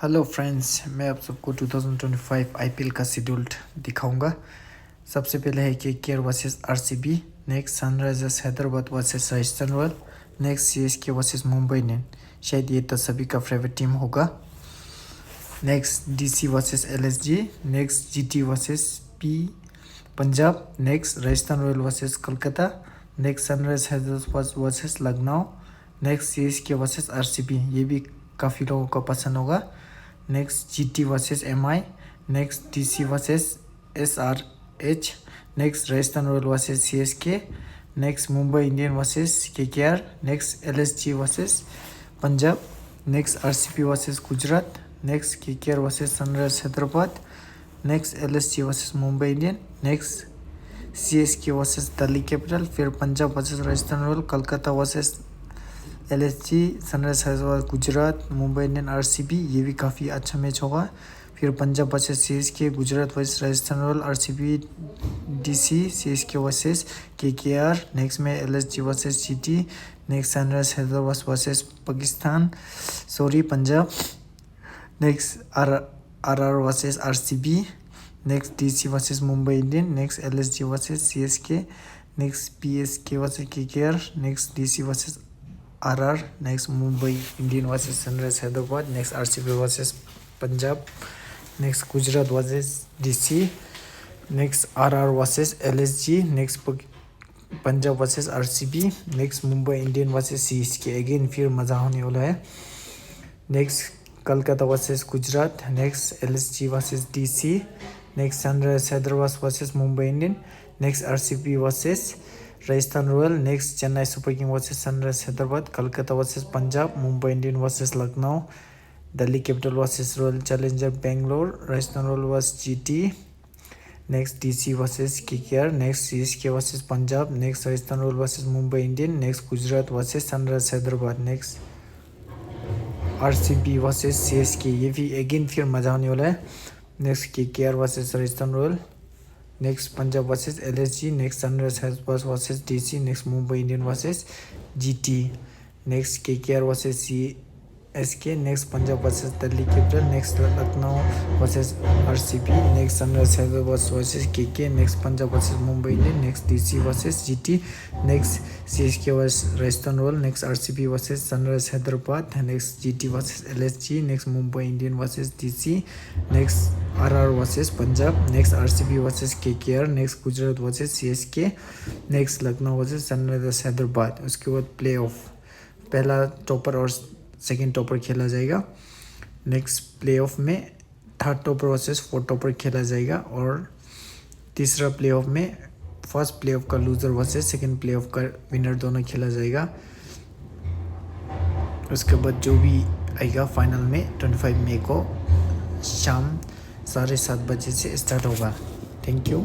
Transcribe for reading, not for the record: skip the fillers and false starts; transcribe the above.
Hello friends, मैं आप सबको 2025 आईपीएल का शेड्यूल दिखाऊंगा। सबसे पहले है KKR versus RCB, next Sunrisers Hyderabad versus Rajasthan royal, next CSK versus Mumbai Indians. शायद ये तो सभी का फेवरेट टीम होगा। Next DC versus LSG, next GT versus P Punjab, next Rajasthan royal versus Kolkata, next sunrise Hyderabad versus Lucknow, next CSK versus RCB. ये भी काफ़ी लोगों को पसंद होगा। Next GT versus MI, next DC versus SRH, next Rajasthan royal versus CSK, next Mumbai Indian versus KKR, next LSG versus Punjab, next RCB versus Gujarat, next KKR versus sunrise Hyderabad, next LSG versus Mumbai Indian, next CSK versus Delhi capital, फिर Punjab versus Rajasthan royal, Kolkata versus LSG, sunrise Hyderabad Gujarat, Mumbai Indian RCB. ये भी काफ़ी अच्छा match होगा। फिर Punjab versus CSK, Gujarat versus Rajasthan royal, RCB DC, CSK versus KKR, next में LSG versus GT, next sunrise Hyderabad versus Punjab, next RR versus RCB, next DC versus Mumbai Indian, next LSG versus CSK, next PSK versus KKR, next DC versus RR, next Mumbai Indian versus sunrise Hyderabad, next RCB versus Punjab, next Gujarat versus DC, next RR versus LSG, next Punjab versus RCB, next Mumbai Indian versus CSK. Again फिर मज़ा होने वाला है। Next Kolkata versus Gujarat, next LSG versus DC, next sunrise Hyderabad versus Mumbai Indian, next RCB versus Rajasthan royal, next Chennai super king versus sunrise Hyderabad, Kolkata versus Punjab, Mumbai Indian versus Lucknow, Delhi capital versus royal challenger Bangalore, Rajasthan royal versus GT, next DC versus KKR, next CSK versus Punjab, next Rajasthan royal versus Mumbai Indian, next Gujarat versus sunrise Hyderabad, next RCB versus CSK. ये भी again फिर मज़ा होने वाला है। Next KKR versus Rajasthan royal, next Punjab versus LSG, next sunrise Hyderabad versus DC, next Mumbai Indian versus GT, next KKR versus CSK, next Punjab versus Delhi capital, next Lucknow versus RCB, next sunrise Hyderabad versus KK, next Punjab versus Mumbai Indian, next DC versus GT, next CSK versus Rajasthan royal, next RCB versus sunrise Hyderabad, next GT versus LSG, next Mumbai Indian versus DC, next RR versus Punjab, next RCB versus KKR, next Gujarat versus CSK, next Lucknow versus sunrisers Hyderabad. उसके बाद play of, पहला topper और second topper खेला जाएगा। Next play of में third topper versus fourth topper खेला जाएगा, और तीसरा प्ले ऑफ में फर्स्ट प्ले ऑफ का loser versus second play of का विनर दोनों खेला जाएगा। उसके बाद जो भी आएगा फाइनल में 25 मई को शाम 7:30 बजे से स्टार्ट होगा। Thank you.